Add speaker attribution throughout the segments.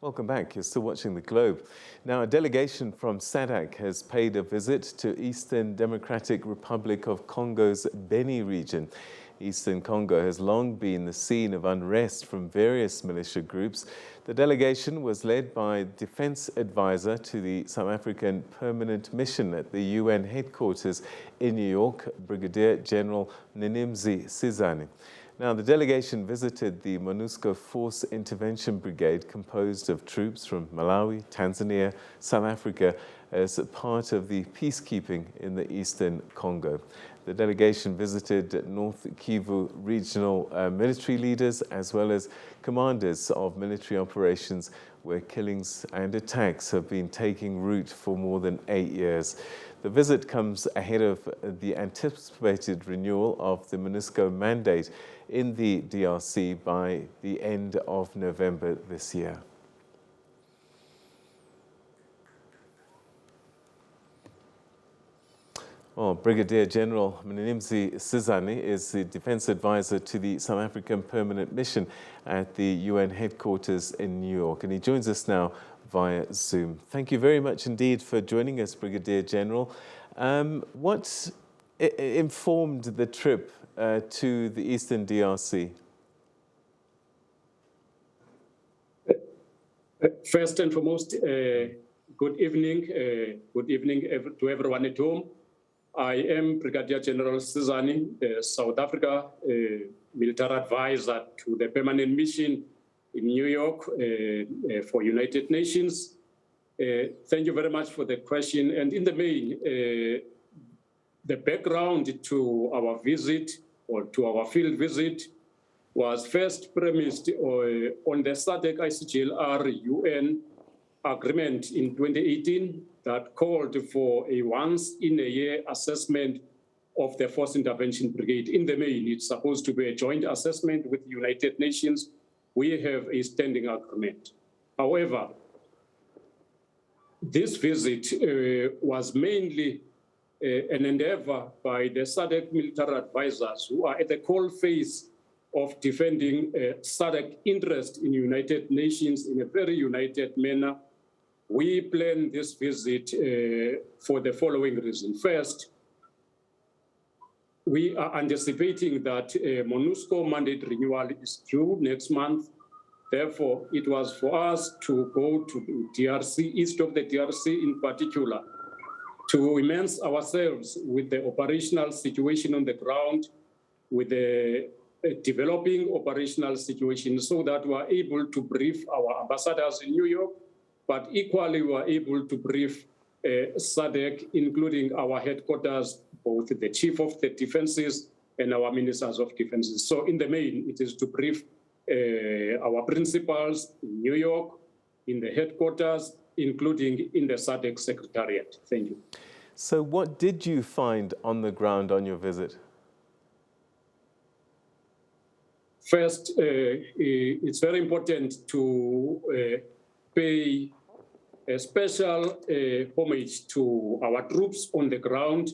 Speaker 1: Welcome back. You're still watching The Globe. Now, a delegation from SADC has paid a visit to Eastern Democratic Republic of Congo's Beni region. Eastern Congo has long been the scene of unrest from various militia groups. The delegation was led by Defense Advisor to the South African Permanent Mission at the UN headquarters in New York, Brigadier General Mninimzi Sizani. Now, the delegation visited the MONUSCO Force Intervention Brigade, composed of troops from Malawi, Tanzania, South Africa, as part of the peacekeeping in the Eastern Congo. The delegation visited North Kivu regional military leaders as well as commanders of military operations where killings and attacks have been taking root for more than 8 years. The visit comes ahead of the anticipated renewal of the MONUSCO mandate in the DRC by the end of November this year. Well, Brigadier General Mninimzi Sizani is the Defense Advisor to the South African Permanent Mission at the UN headquarters in New York, and he joins us now via Zoom. Thank you very much indeed for joining us, Brigadier General. What informed the trip to the Eastern DRC?
Speaker 2: First and foremost, good evening to everyone at home. I am Brigadier General Sizani, the South Africa military advisor to the Permanent Mission in New York for United Nations. Thank you very much for the question. And in the main, the background to our visit or to our field visit was first premised on the SADC ICGLR UN agreement in 2018 that called for a once-in-a-year assessment of the Force Intervention Brigade. In the main, it's supposed to be a joint assessment with the United Nations. We have a standing agreement. However, this visit was mainly an endeavor by the SADC military advisors who are at the coal face of defending SADC interest in United Nations in a very united manner. We planned this visit for the following reason. First, we are anticipating that MONUSCO mandate renewal is due next month. Therefore, it was for us to go to DRC, east of the DRC in particular, to immerse ourselves with the operational situation on the ground, with the developing operational situation so that we are able to brief our ambassadors in New York, but equally we are able to brief SADC, including our headquarters, both the Chief of the Defenses and our Ministers of Defenses. So in the main, it is to brief our principals in New York, in the headquarters, including in the SADC Secretariat. Thank you.
Speaker 1: So what did you find on the ground on your visit?
Speaker 2: First, it's very important to pay a special homage to our troops on the ground,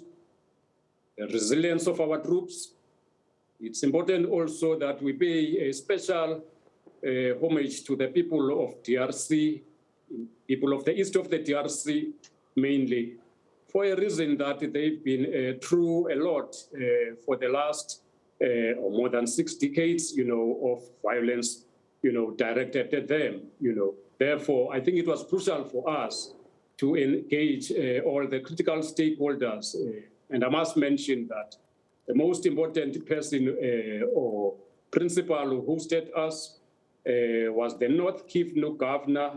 Speaker 2: the resilience of our troops. It's important also that we pay a special homage to the people of DRC, people of the east of the DRC mainly, for a reason that they've been through a lot for the last or more than 6 decades, of violence, directed at them, Therefore, I think it was crucial for us to engage all the critical stakeholders. And I must mention that the most important person or principal who hosted us was the North Kivu Governor,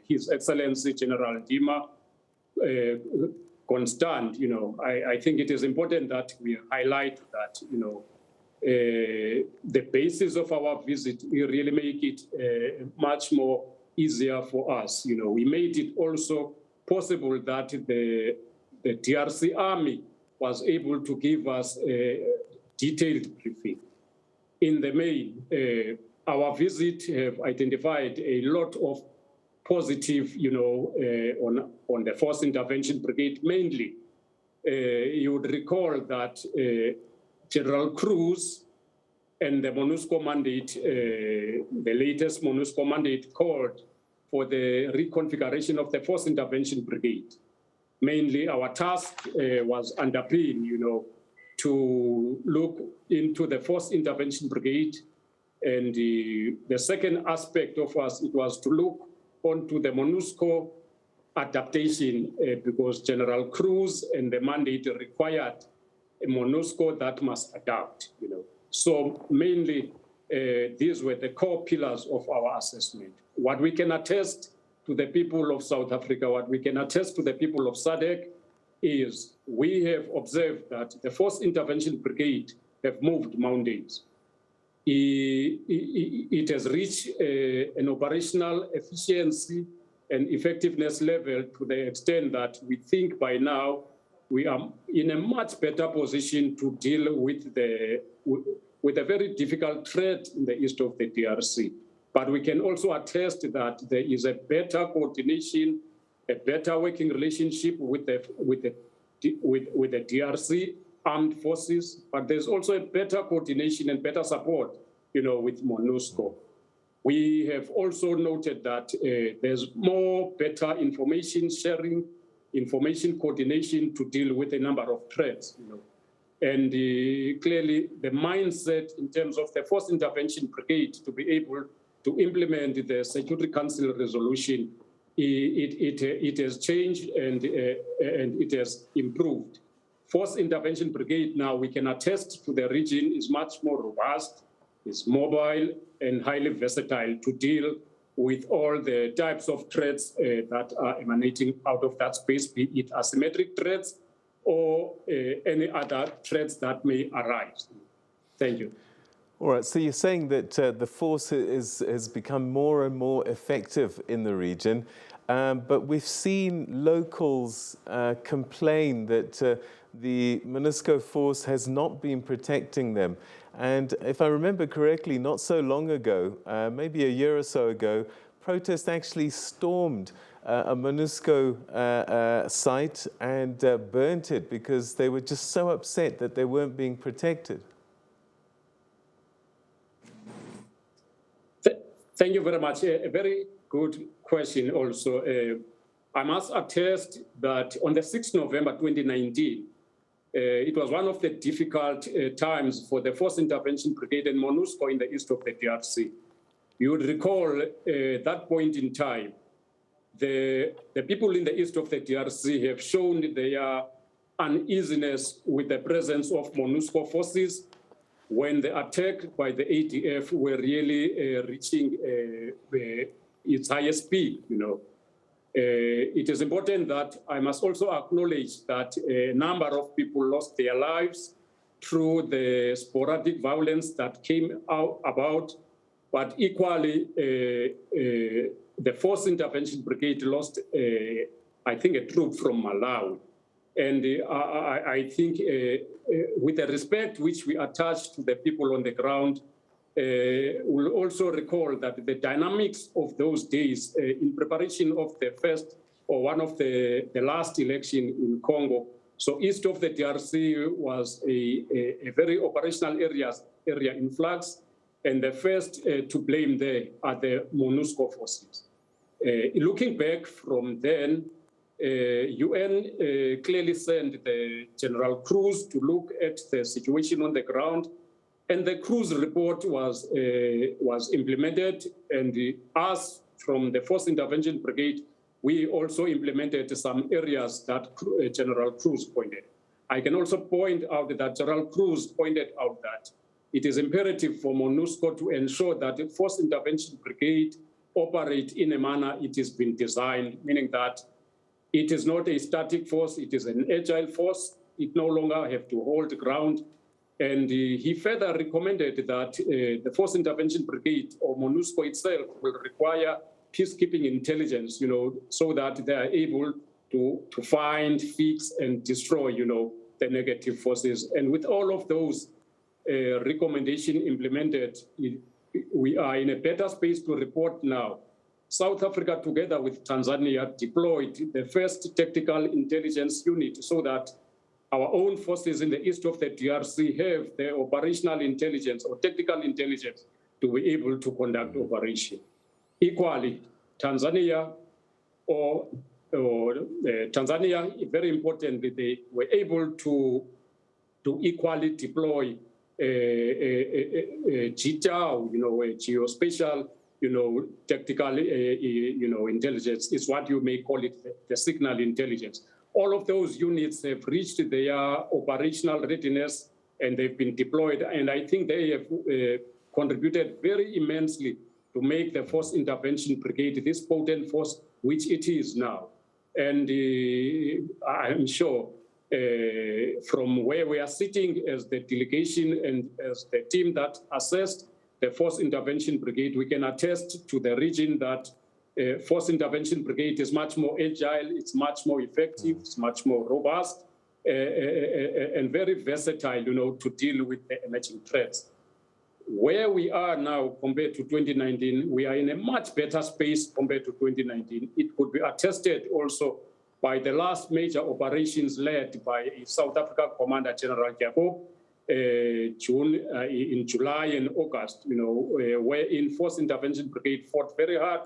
Speaker 2: His Excellency General Dima Constant. I think it is important that we highlight that, the basis of our visit, we really make it much more easier for us. We made it also possible that the DRC Army was able to give us a detailed briefing. In the main, our visit have identified a lot of positive, on the Force Intervention Brigade mainly. You would recall that General Cruz and the MONUSCO mandate, the latest MONUSCO mandate called for the reconfiguration of the Force Intervention Brigade. Mainly our task was underpinned, to look into the Force Intervention Brigade. And the second aspect of us, it was to look onto the MONUSCO adaptation because General Cruz and the mandate required a MONUSCO that must adapt, So mainly, these were the core pillars of our assessment. What we can attest to the people of South Africa, what we can attest to the people of SADC is we have observed that the Force Intervention Brigade have moved mountains. It has reached an operational efficiency and effectiveness level to the extent that we think by now we are in a much better position to deal with a very difficult threat in the east of the DRC. But we can also attest that there is a better coordination, a better working relationship with the DRC armed forces, but there's also a better coordination and better support, with MONUSCO. We have also noted that there's more better information sharing, information coordination to deal with a number of threats, And clearly the mindset in terms of the Force Intervention Brigade to be able to implement the Security Council resolution, it has changed and it has improved. Force Intervention Brigade now, we can attest to the region, is much more robust, is mobile and highly versatile to deal with all the types of threats that are emanating out of that space, be it asymmetric threats or any other threats that may arise. Thank you.
Speaker 1: All right, so you're saying that the force has become more and more effective in the region, but we've seen locals complain that the MONUSCO force has not been protecting them. And if I remember correctly, not so long ago, maybe a year or so ago, protests actually stormed a MONUSCO site and burnt it because they were just so upset that they weren't being protected.
Speaker 2: Thank you very much. A very good question also. I must attest that on the 6th November 2019, it was one of the difficult times for the Force Intervention Brigade and MONUSCO in the east of the DRC. You would recall that point in time, the people in the east of the DRC have shown their uneasiness with the presence of MONUSCO forces when the attack by the ADF were really reaching its highest peak, It is important that I must also acknowledge that a number of people lost their lives through the sporadic violence that came about, but equally the Force Intervention Brigade lost, I think, a troop from Malawi. And I think with the respect which we attach to the people on the ground, we'll also recall that the dynamics of those days in preparation of the first or one of the last election in Congo. So east of the DRC was a very operational area in flux, and the first to blame there are the MONUSCO forces. Looking back from then, UN clearly sent the General Cruz to look at the situation on the ground, and the Cruz report was implemented, and us from the Force Intervention Brigade, we also implemented some areas that General Cruz pointed. I can also point out that General Cruz pointed out that it is imperative for MONUSCO to ensure that the Force Intervention Brigade operate in a manner it has been designed, meaning that it is not a static force, it is an agile force. It no longer have to hold ground. And he further recommended that the Force Intervention Brigade or MONUSCO itself will require peacekeeping intelligence, so that they are able to find, fix, and destroy, the negative forces. And with all of those recommendations implemented, we are in a better space to report now. South Africa, together with Tanzania, deployed the first tactical intelligence unit so that our own forces in the east of the DRC have the operational intelligence or tactical intelligence to be able to conduct operation. Equally, Tanzania, Tanzania, very importantly, they were able to equally deploy GTAO, a geospatial, tactical, intelligence is what you may call it, the signal intelligence. All of those units have reached their operational readiness and they've been deployed. And I think they have contributed very immensely to make the Force Intervention Brigade this potent force which it is now. And I'm sure from where we are sitting as the delegation and as the team that assessed the Force Intervention Brigade, we can attest to the region that Force Intervention Brigade is much more agile, it's much more effective, it's much more robust, and very versatile, to deal with the emerging threats. Where we are now compared to 2019, we are in a much better space compared to 2019. It could be attested also by the last major operations led by South Africa Commander General Jacob in July and August, wherein Force Intervention Brigade fought very hard,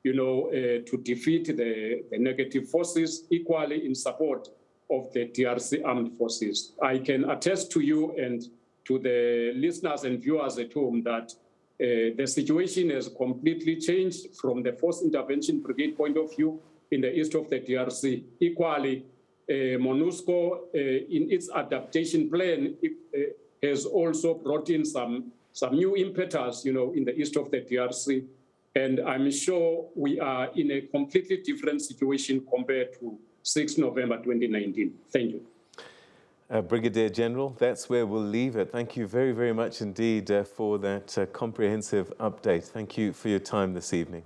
Speaker 2: to defeat the negative forces, equally in support of the DRC armed forces. I can attest to you and to the listeners and viewers at home that the situation has completely changed from the Force Intervention Brigade point of view in the east of the DRC. Equally, MONUSCO, in its adaptation plan, has also brought in some new impetus, in the east of the DRC. And I'm sure we are in a completely different situation compared to 6 November 2019. Thank you.
Speaker 1: Brigadier General, that's where we'll leave it. Thank you very, very much indeed for that comprehensive update. Thank you for your time this evening.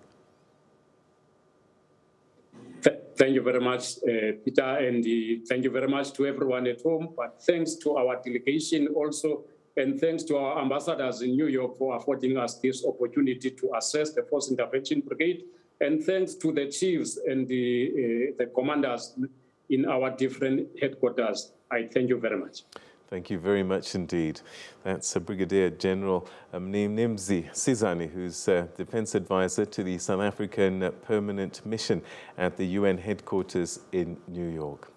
Speaker 2: Thank you very much, Peter, and thank you very much to everyone at home. But thanks to our delegation also, and thanks to our ambassadors in New York for affording us this opportunity to assess the Force Intervention Brigade. And thanks to the chiefs and the commanders in our different headquarters. I thank you very much.
Speaker 1: Thank you very much indeed. That's Brigadier General Mninimzi Sizani, who's Defense Advisor to the South African Permanent Mission at the UN headquarters in New York.